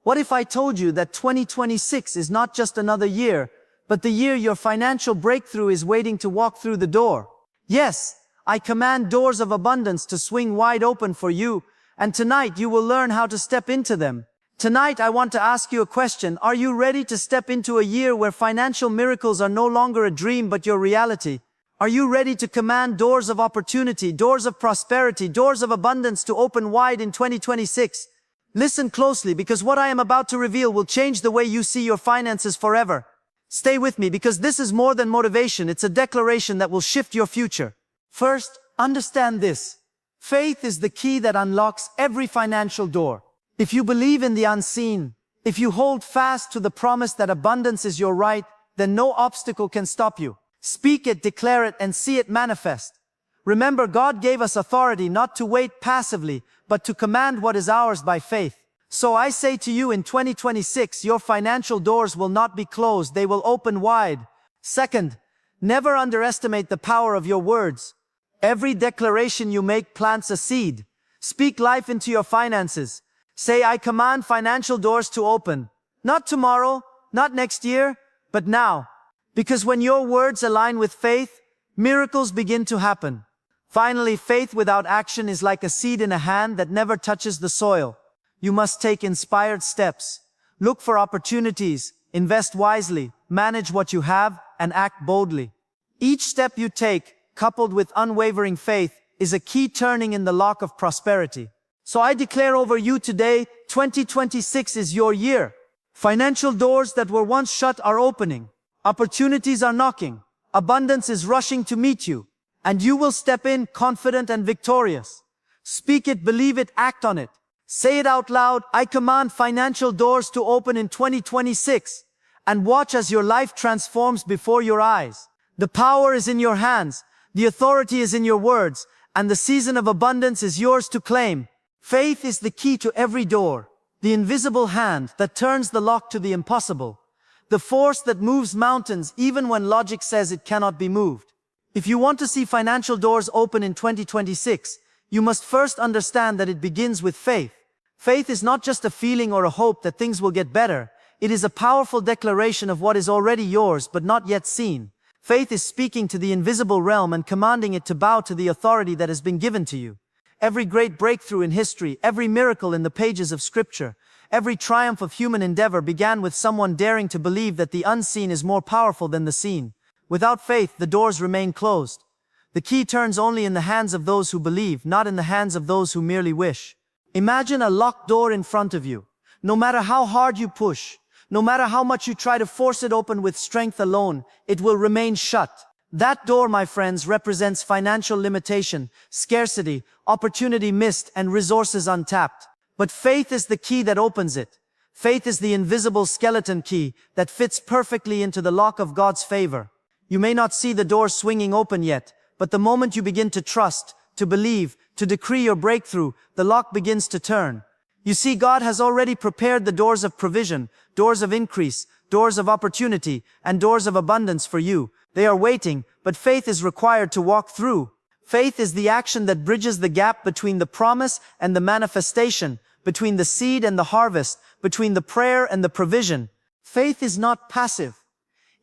What if I told you that 2026 is not just another year, but the year your financial breakthrough is waiting to walk through the door? Yes, I command doors of abundance to swing wide open for you, and tonight you will learn how to step into them. Tonight I want to ask you a question. Are you ready to step into a year where financial miracles are no longer a dream but your reality? Are you ready to command doors of opportunity, doors of prosperity, doors of abundance to open wide in 2026? Listen closely, because what I am about to reveal will change the way you see your finances forever. Stay with me, because this is more than motivation. It's a declaration that will shift your future. First, understand this. Faith is the key that unlocks every financial door. If you believe in the unseen, if you hold fast to the promise that abundance is your right, then no obstacle can stop you. Speak it, declare it, and see it manifest. Remember, God gave us authority not to wait passively, but to command what is ours by faith. So I say to you, in 2026, your financial doors will not be closed, they will open wide. Second, never underestimate the power of your words. Every declaration you make plants a seed. Speak life into your finances. Say, I command financial doors to open. Not tomorrow, not next year, but now. Because when your words align with faith, miracles begin to happen. Finally, faith without action is like a seed in a hand that never touches the soil. You must take inspired steps. Look for opportunities, invest wisely, manage what you have, and act boldly. Each step you take, coupled with unwavering faith, is a key turning in the lock of prosperity. So I declare over you today, 2026 is your year. Financial doors that were once shut are opening. Opportunities are knocking. Abundance is rushing to meet you. And you will step in confident and victorious. Speak it, believe it, act on it. Say it out loud. I command financial doors to open in 2026. And watch as your life transforms before your eyes. The power is in your hands. The authority is in your words. And the season of abundance is yours to claim. Faith is the key to every door. The invisible hand that turns the lock to the impossible. The force that moves mountains even when logic says it cannot be moved. If you want to see financial doors open in 2026, you must first understand that it begins with faith. Faith is not just a feeling or a hope that things will get better. It is a powerful declaration of what is already yours but not yet seen. Faith is speaking to the invisible realm and commanding it to bow to the authority that has been given to you. Every great breakthrough in history, every miracle in the pages of Scripture, every triumph of human endeavor began with someone daring to believe that the unseen is more powerful than the seen. Without faith, the doors remain closed. The key turns only in the hands of those who believe, not in the hands of those who merely wish. Imagine a locked door in front of you. No matter how hard you push, no matter how much you try to force it open with strength alone, it will remain shut. That door, my friends, represents financial limitation, scarcity, opportunity missed, and resources untapped. But faith is the key that opens it. Faith is the invisible skeleton key that fits perfectly into the lock of God's favor. You may not see the door swinging open yet, but the moment you begin to trust, to believe, to decree your breakthrough, the lock begins to turn. You see, God has already prepared the doors of provision, doors of increase, doors of opportunity, and doors of abundance for you. They are waiting, but faith is required to walk through. Faith is the action that bridges the gap between the promise and the manifestation, between the seed and the harvest, between the prayer and the provision. Faith is not passive.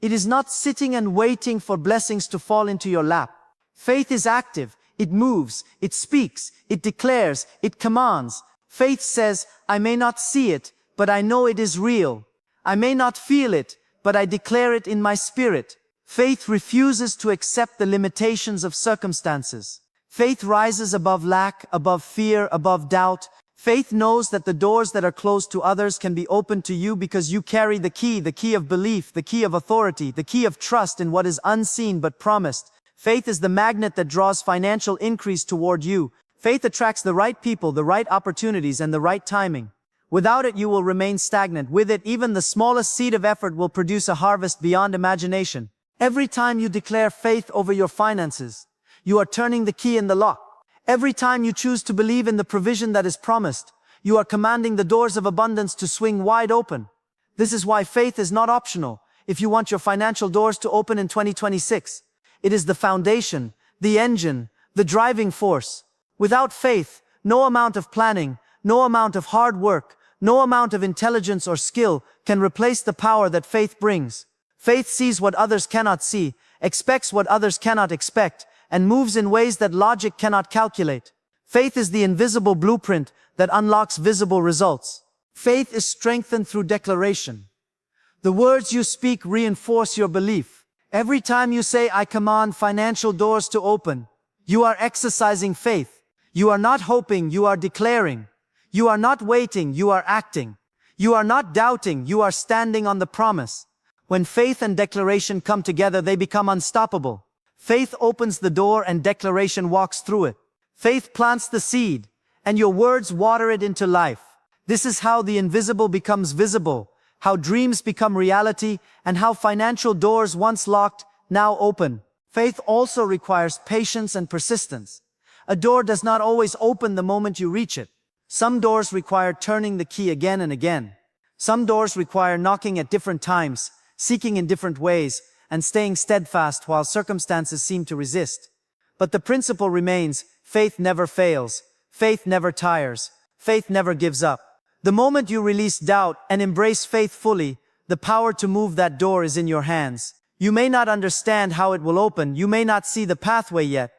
It is not sitting and waiting for blessings to fall into your lap. Faith is active. It moves, it speaks, it declares, it commands. Faith says, I may not see it, but I know it is real. I may not feel it, but I declare it in my spirit. Faith refuses to accept the limitations of circumstances. Faith rises above lack, above fear, above doubt. Faith knows that the doors that are closed to others can be opened to you because you carry the key of belief, the key of authority, the key of trust in what is unseen but promised. Faith is the magnet that draws financial increase toward you. Faith attracts the right people, the right opportunities, and the right timing. Without it, you will remain stagnant. With it, even the smallest seed of effort will produce a harvest beyond imagination. Every time you declare faith over your finances, you are turning the key in the lock. Every time you choose to believe in the provision that is promised, you are commanding the doors of abundance to swing wide open. This is why faith is not optional if you want your financial doors to open in 2026. It is the foundation, the engine, the driving force. Without faith, no amount of planning, no amount of hard work, No amount of intelligence or skill can replace the power that faith brings. Faith sees what others cannot see, expects what others cannot expect, and moves in ways that logic cannot calculate. Faith is the invisible blueprint that unlocks visible results. Faith is strengthened through declaration. The words you speak reinforce your belief. Every time you say, "I command financial doors to open," you are exercising faith. You are not hoping, you are declaring. You are not waiting, you are acting. You are not doubting, you are standing on the promise. When faith and declaration come together, they become unstoppable. Faith opens the door and declaration walks through it. Faith plants the seed, and your words water it into life. This is how the invisible becomes visible, how dreams become reality, and how financial doors once locked now open. Faith also requires patience and persistence. A door does not always open the moment you reach it. Some doors require turning the key again and again. Some doors require knocking at different times, seeking in different ways, and staying steadfast while circumstances seem to resist. But the principle remains: faith never fails, faith never tires, faith never gives up. The moment you release doubt and embrace faith fully, the power to move that door is in your hands. You may not understand how it will open, you may not see the pathway yet,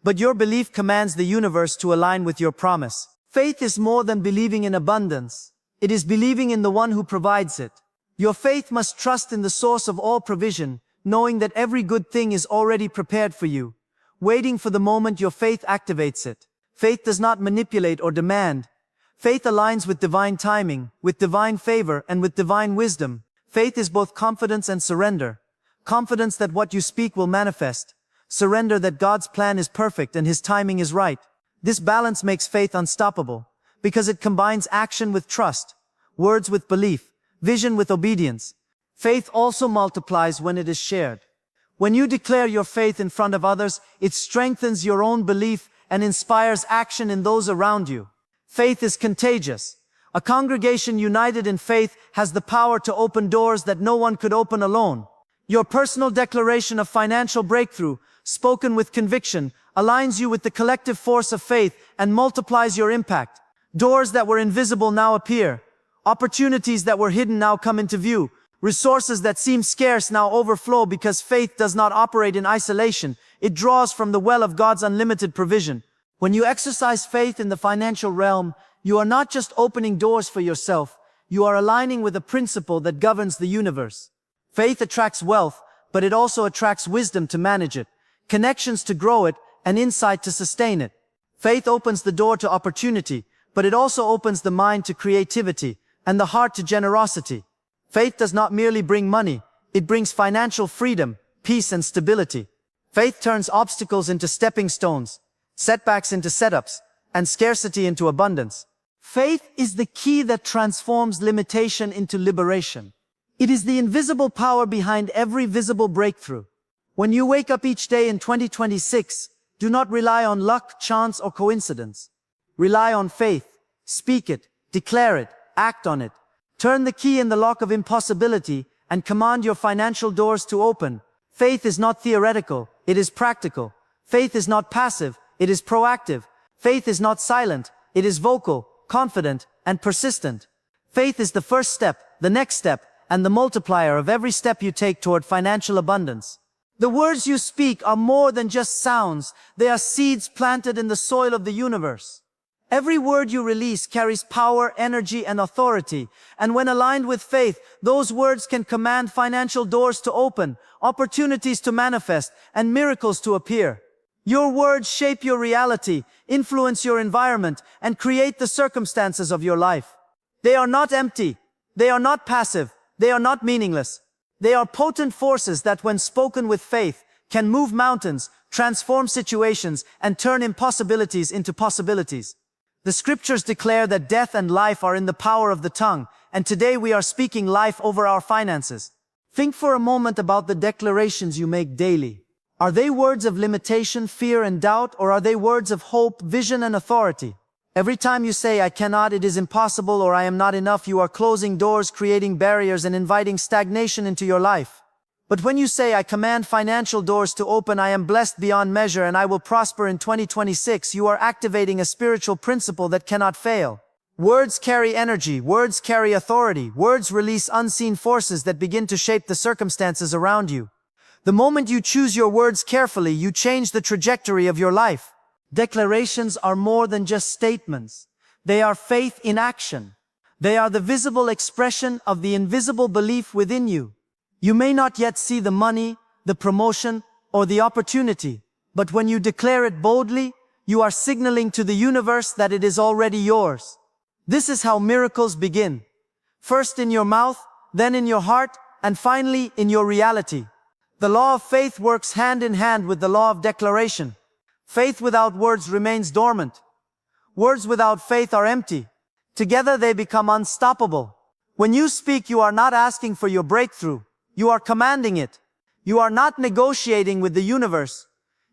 but your belief commands the universe to align with your promise. Faith is more than believing in abundance. It is believing in the one who provides it. Your faith must trust in the source of all provision, knowing that every good thing is already prepared for you, waiting for the moment your faith activates it. Faith does not manipulate or demand. Faith aligns with divine timing, with divine favor, and with divine wisdom. Faith is both confidence and surrender. Confidence that what you speak will manifest. Surrender that God's plan is perfect and His timing is right. This balance makes faith unstoppable, because it combines action with trust, words with belief, vision with obedience. Faith also multiplies when it is shared. When you declare your faith in front of others, it strengthens your own belief and inspires action in those around you. Faith is contagious. A congregation united in faith has the power to open doors that no one could open alone. Your personal declaration of financial breakthrough, spoken with conviction, aligns you with the collective force of faith and multiplies your impact. Doors that were invisible now appear. Opportunities that were hidden now come into view. Resources that seem scarce now overflow because faith does not operate in isolation. It draws from the well of God's unlimited provision. When you exercise faith in the financial realm, you are not just opening doors for yourself, you are aligning with a principle that governs the universe. Faith attracts wealth, but it also attracts wisdom to manage it, connections to grow it, and insight to sustain it. Faith opens the door to opportunity, but it also opens the mind to creativity and the heart to generosity. Faith does not merely bring money, it brings financial freedom, peace, and stability. Faith turns obstacles into stepping stones, setbacks into setups, and scarcity into abundance. Faith is the key that transforms limitation into liberation. It is the invisible power behind every visible breakthrough. When you wake up each day in 2026, do not rely on luck, chance, or coincidence. Rely on faith. Speak it, declare it, act on it. Turn the key in the lock of impossibility and command your financial doors to open. Faith is not theoretical, it is practical. Faith is not passive, it is proactive. Faith is not silent, it is vocal, confident, and persistent. Faith is the first step, the next step, and the multiplier of every step you take toward financial abundance. The words you speak are more than just sounds, they are seeds planted in the soil of the universe. Every word you release carries power, energy, and authority, and when aligned with faith, those words can command financial doors to open, opportunities to manifest, and miracles to appear. Your words shape your reality, influence your environment, and create the circumstances of your life. They are not empty, they are not passive, they are not meaningless. They are potent forces that, when spoken with faith, can move mountains, transform situations, and turn impossibilities into possibilities. The scriptures declare that death and life are in the power of the tongue, and today we are speaking life over our finances. Think for a moment about the declarations you make daily. Are they words of limitation, fear, and doubt, or are they words of hope, vision, and authority? Every time you say, "I cannot," "it is impossible," or "I am not enough," you are closing doors, creating barriers, and inviting stagnation into your life. But when you say, "I command financial doors to open, I am blessed beyond measure, and I will prosper in 2026, you are activating a spiritual principle that cannot fail. Words carry energy, words carry authority, words release unseen forces that begin to shape the circumstances around you. The moment you choose your words carefully, you change the trajectory of your life. Declarations are more than just statements. They are faith in action. They are the visible expression of the invisible belief within you. You may not yet see the money, the promotion, or the opportunity, but when you declare it boldly, you are signaling to the universe that it is already yours. This is how miracles begin. First in your mouth, then in your heart, and finally in your reality. The law of faith works hand in hand with the law of declaration. Faith without words remains dormant. Words without faith are empty. Together they become unstoppable. When you speak, you are not asking for your breakthrough. You are commanding it. You are not negotiating with the universe.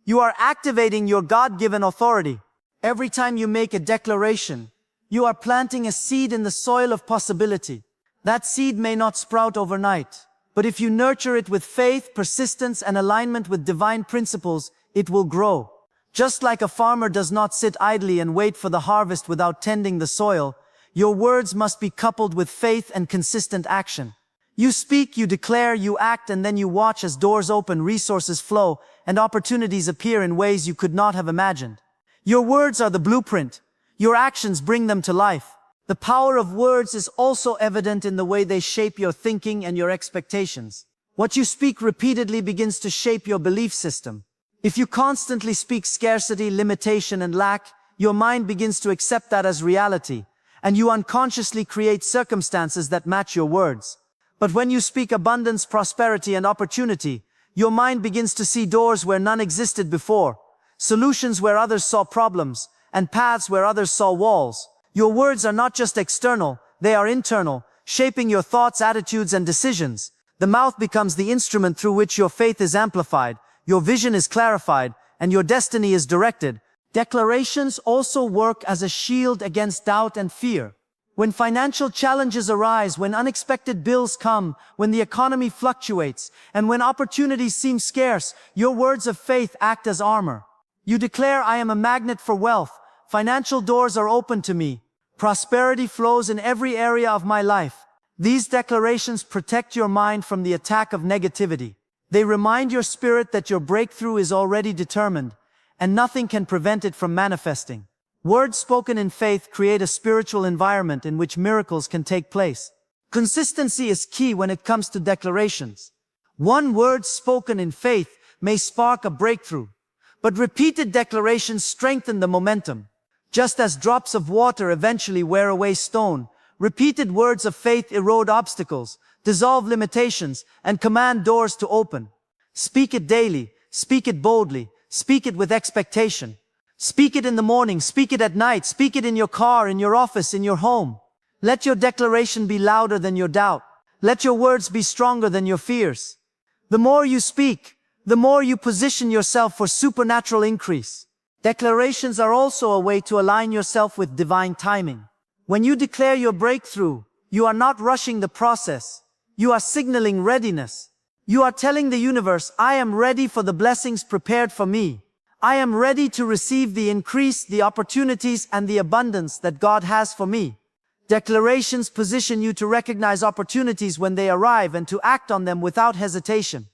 You are activating your God-given authority. Every time you make a declaration, you are planting a seed in the soil of possibility. That seed may not sprout overnight, but if you nurture it with faith, persistence, and alignment with divine principles, it will grow. Just like a farmer does not sit idly and wait for the harvest without tending the soil, your words must be coupled with faith and consistent action. You speak, you declare, you act, and then you watch as doors open, resources flow, and opportunities appear in ways you could not have imagined. Your words are the blueprint. Your actions bring them to life. The power of words is also evident in the way they shape your thinking and your expectations. What you speak repeatedly begins to shape your belief system. If you constantly speak scarcity, limitation, and lack, your mind begins to accept that as reality, and you unconsciously create circumstances that match your words. But when you speak abundance, prosperity, and opportunity, your mind begins to see doors where none existed before, solutions where others saw problems, and paths where others saw walls. Your words are not just external, they are internal, shaping your thoughts, attitudes, and decisions. The mouth becomes the instrument through which your faith is amplified, your vision is clarified, and your destiny is directed. Declarations also work as a shield against doubt and fear. When financial challenges arise, when unexpected bills come, when the economy fluctuates, and when opportunities seem scarce, your words of faith act as armor. You declare, I am a magnet for wealth. Financial doors are open to me. Prosperity flows in every area of my life. These declarations protect your mind from the attack of negativity. They remind your spirit that your breakthrough is already determined, and nothing can prevent it from manifesting. Words spoken in faith create a spiritual environment in which miracles can take place. Consistency is key when it comes to declarations. One word spoken in faith may spark a breakthrough, but repeated declarations strengthen the momentum. Just as drops of water eventually wear away stone, repeated words of faith erode obstacles, dissolve limitations, and command doors to open. Speak it daily, speak it boldly, speak it with expectation. Speak it in the morning, speak it at night, speak it in your car, in your office, in your home. Let your declaration be louder than your doubt. Let your words be stronger than your fears. The more you speak, the more you position yourself for supernatural increase. Declarations are also a way to align yourself with divine timing. When you declare your breakthrough, you are not rushing the process. You are signaling readiness. You are telling the universe, I am ready for the blessings prepared for me. I am ready to receive the increase, the opportunities, and the abundance that God has for me. Declarations position you to recognize opportunities when they arrive and to act on them without hesitation.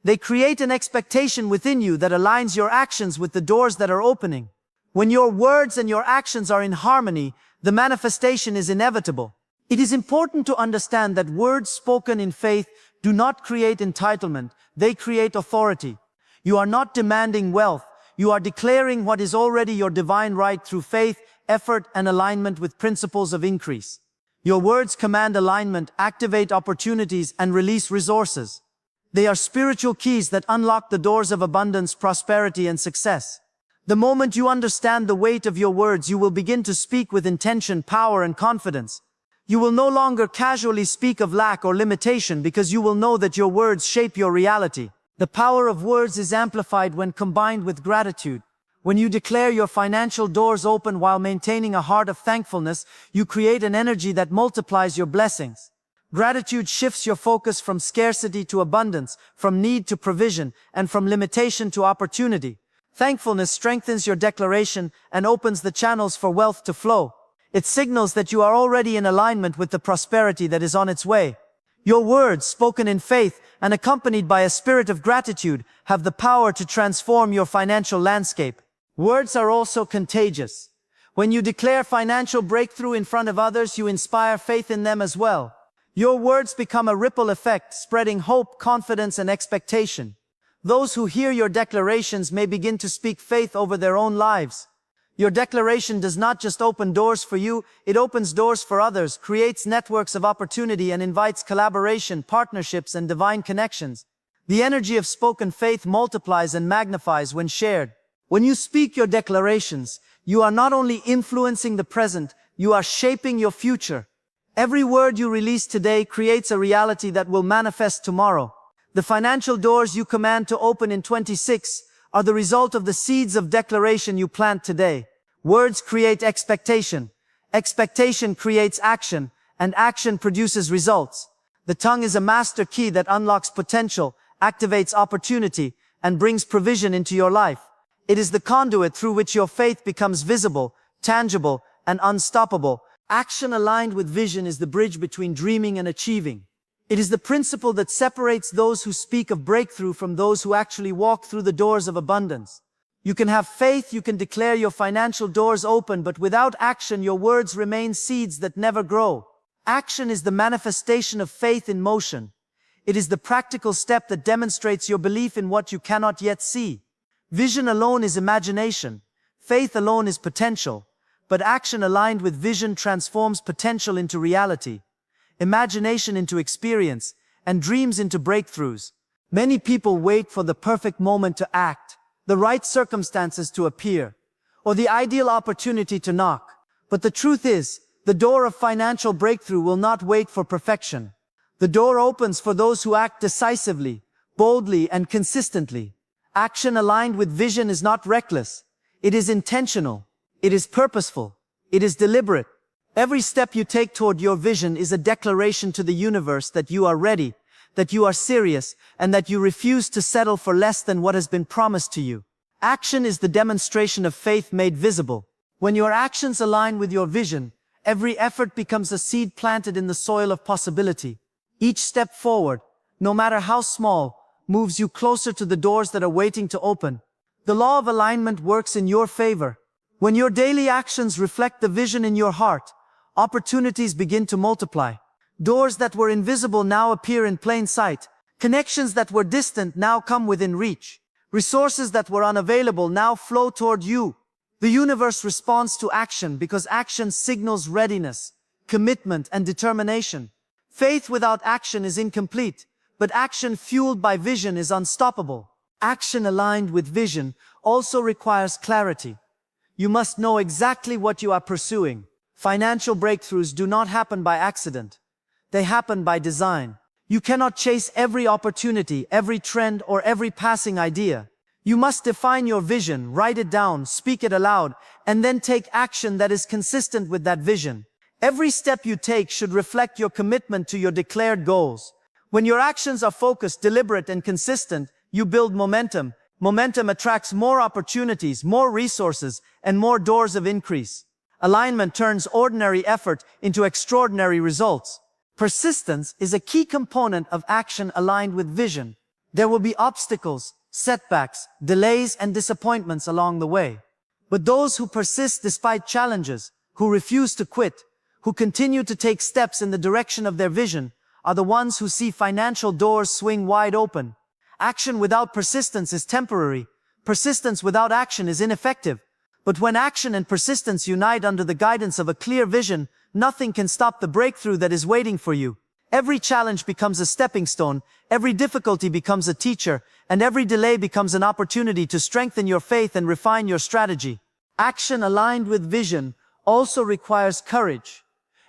They create an expectation within you that aligns your actions with the doors that are opening. When your words and your actions are in harmony, the manifestation is inevitable. It is important to understand that words spoken in faith do not create entitlement, they create authority. You are not demanding wealth. You are declaring what is already your divine right through faith, effort, and alignment with principles of increase. Your words command alignment, activate opportunities, and release resources. They are spiritual keys that unlock the doors of abundance, prosperity, and success. The moment you understand the weight of your words, you will begin to speak with intention, power, and confidence. You will no longer casually speak of lack or limitation because you will know that your words shape your reality. The power of words is amplified when combined with gratitude. When you declare your financial doors open while maintaining a heart of thankfulness, you create an energy that multiplies your blessings. Gratitude shifts your focus from scarcity to abundance, from need to provision, and from limitation to opportunity. Thankfulness strengthens your declaration and opens the channels for wealth to flow. It signals that you are already in alignment with the prosperity that is on its way. Your words, spoken in faith and accompanied by a spirit of gratitude, have the power to transform your financial landscape. Words are also contagious. When you declare financial breakthrough in front of others, you inspire faith in them as well. Your words become a ripple effect, spreading hope, confidence, and expectation. Those who hear your declarations may begin to speak faith over their own lives. Your declaration does not just open doors for you, it opens doors for others, creates networks of opportunity, and invites collaboration, partnerships, and divine connections. The energy of spoken faith multiplies and magnifies when shared. When you speak your declarations, you are not only influencing the present, you are shaping your future. Every word you release today creates a reality that will manifest tomorrow. The financial doors you command to open in 26 are the result of the seeds of declaration you plant today. Words create expectation. Expectation creates action, and action produces results. The tongue is a master key that unlocks potential, activates opportunity, and brings provision into your life. It is the conduit through which your faith becomes visible, tangible, and unstoppable. Action aligned with vision is the bridge between dreaming and achieving. It is the principle that separates those who speak of breakthrough from those who actually walk through the doors of abundance. You can have faith, you can declare your financial doors open, but without action, your words remain seeds that never grow. Action is the manifestation of faith in motion. It is the practical step that demonstrates your belief in what you cannot yet see. Vision alone is imagination. Faith alone is potential. But action aligned with vision transforms potential into reality, imagination into experience, and dreams into breakthroughs. Many people wait for the perfect moment to act, the right circumstances to appear, or the ideal opportunity to knock. But the truth is, the door of financial breakthrough will not wait for perfection. The door opens for those who act decisively, boldly, and consistently. Action aligned with vision is not reckless. It is intentional. It is purposeful. It is deliberate. Every step you take toward your vision is a declaration to the universe that you are ready, that you are serious, and that you refuse to settle for less than what has been promised to you. Action is the demonstration of faith made visible. When your actions align with your vision, every effort becomes a seed planted in the soil of possibility. Each step forward, no matter how small, moves you closer to the doors that are waiting to open. The law of alignment works in your favor. When your daily actions reflect the vision in your heart, opportunities begin to multiply. Doors that were invisible now appear in plain sight. Connections that were distant now come within reach. Resources that were unavailable now flow toward you. The universe responds to action because action signals readiness, commitment, and determination. Faith without action is incomplete, but action fueled by vision is unstoppable. Action aligned with vision also requires clarity. You must know exactly what you are pursuing. Financial breakthroughs do not happen by accident. They happen by design. You cannot chase every opportunity, every trend, or every passing idea. You must define your vision, write it down, speak it aloud, and then take action that is consistent with that vision. Every step you take should reflect your commitment to your declared goals. When your actions are focused, deliberate, and consistent, you build momentum. Momentum attracts more opportunities, more resources, and more doors of increase. Alignment turns ordinary effort into extraordinary results. Persistence is a key component of action aligned with vision. There will be obstacles, setbacks, delays, and disappointments along the way. But those who persist despite challenges, who refuse to quit, who continue to take steps in the direction of their vision, are the ones who see financial doors swing wide open. Action without persistence is temporary. Persistence without action is ineffective. But when action and persistence unite under the guidance of a clear vision, nothing can stop the breakthrough that is waiting for you. Every challenge becomes a stepping stone, every difficulty becomes a teacher, and every delay becomes an opportunity to strengthen your faith and refine your strategy. Action aligned with vision also requires courage.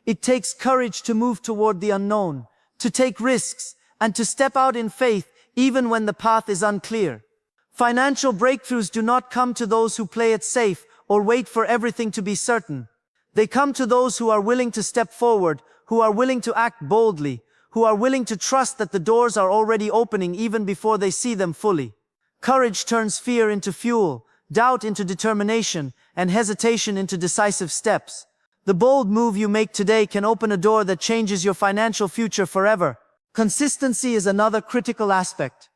It takes courage to move toward the unknown, to take risks, and to step out in faith even when the path is unclear. Financial breakthroughs do not come to those who play it safe or wait for everything to be certain. They come to those who are willing to step forward, who are willing to act boldly, who are willing to trust that the doors are already opening even before they see them fully. Courage turns fear into fuel, doubt into determination, and hesitation into decisive steps. The bold move you make today can open a door that changes your financial future forever. Consistency is another critical aspect.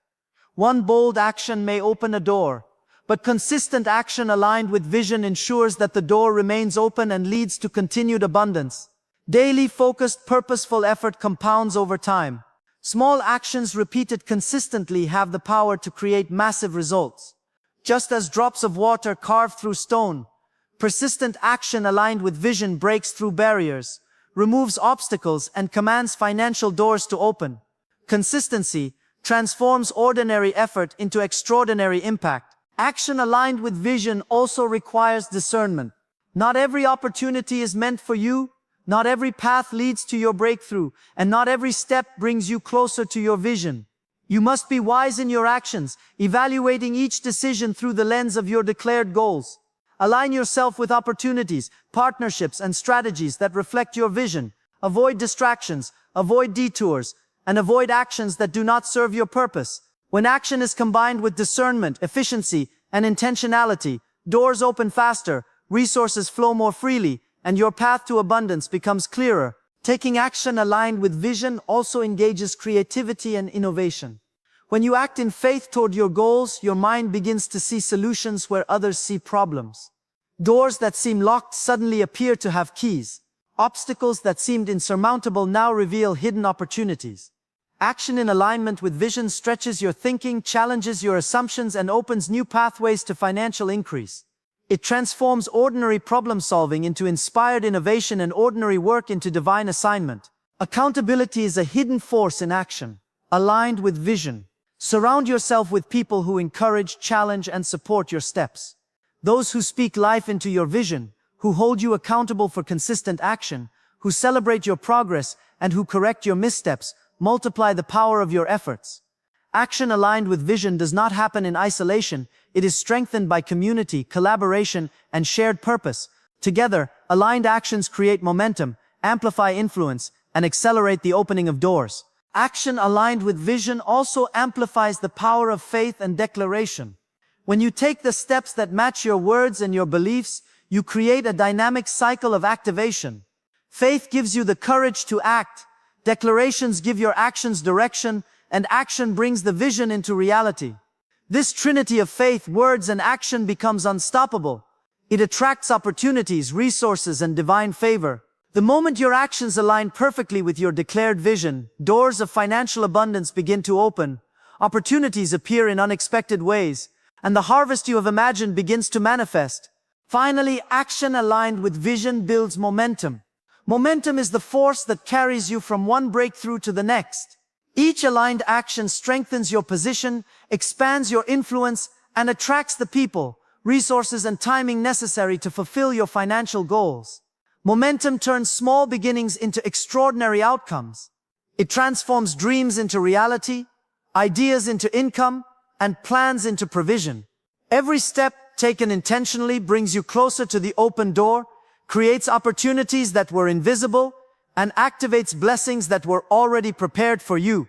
One bold action may open a door, but consistent action aligned with vision ensures that the door remains open and leads to continued abundance. Daily focused, purposeful effort compounds over time. Small actions repeated consistently have the power to create massive results. Just as drops of water carve through stone, persistent action aligned with vision breaks through barriers, removes obstacles, and commands financial doors to open. Consistency transforms ordinary effort into extraordinary impact. Action aligned with vision also requires discernment. Not every opportunity is meant for you. Not every path leads to your breakthrough, and not every step brings you closer to your vision. You must be wise in your actions, evaluating each decision through the lens of your declared goals. Align yourself with opportunities, partnerships, and strategies that reflect your vision. Avoid distractions, avoid detours, and avoid actions that do not serve your purpose. When action is combined with discernment, efficiency, and intentionality, doors open faster, resources flow more freely, and your path to abundance becomes clearer. Taking action aligned with vision also engages creativity and innovation. When you act in faith toward your goals, your mind begins to see solutions where others see problems. Doors that seem locked suddenly appear to have keys. Obstacles that seemed insurmountable now reveal hidden opportunities. Action in alignment with vision stretches your thinking, challenges your assumptions, and opens new pathways to financial increase. It transforms ordinary problem-solving into inspired innovation and ordinary work into divine assignment. Accountability is a hidden force in action, aligned with vision. Surround yourself with people who encourage, challenge, and support your steps. Those who speak life into your vision, who hold you accountable for consistent action, who celebrate your progress, and who correct your missteps, multiply the power of your efforts. Action aligned with vision does not happen in isolation. It is strengthened by community, collaboration, and shared purpose. Together, aligned actions create momentum, amplify influence, and accelerate the opening of doors. Action aligned with vision also amplifies the power of faith and declaration. When you take the steps that match your words and your beliefs, you create a dynamic cycle of activation. Faith gives you the courage to act, declarations give your actions direction, and action brings the vision into reality. This trinity of faith, words, and action becomes unstoppable. It attracts opportunities, resources, and divine favor. The moment your actions align perfectly with your declared vision, doors of financial abundance begin to open, opportunities appear in unexpected ways, and the harvest you have imagined begins to manifest. Finally, action aligned with vision builds momentum. Momentum is the force that carries you from one breakthrough to the next. Each aligned action strengthens your position, expands your influence, and attracts the people, resources, and timing necessary to fulfill your financial goals. Momentum turns small beginnings into extraordinary outcomes. It transforms dreams into reality, ideas into income, and plans into provision. Every step taken intentionally brings you closer to the open door, creates opportunities that were invisible, and activates blessings that were already prepared for you.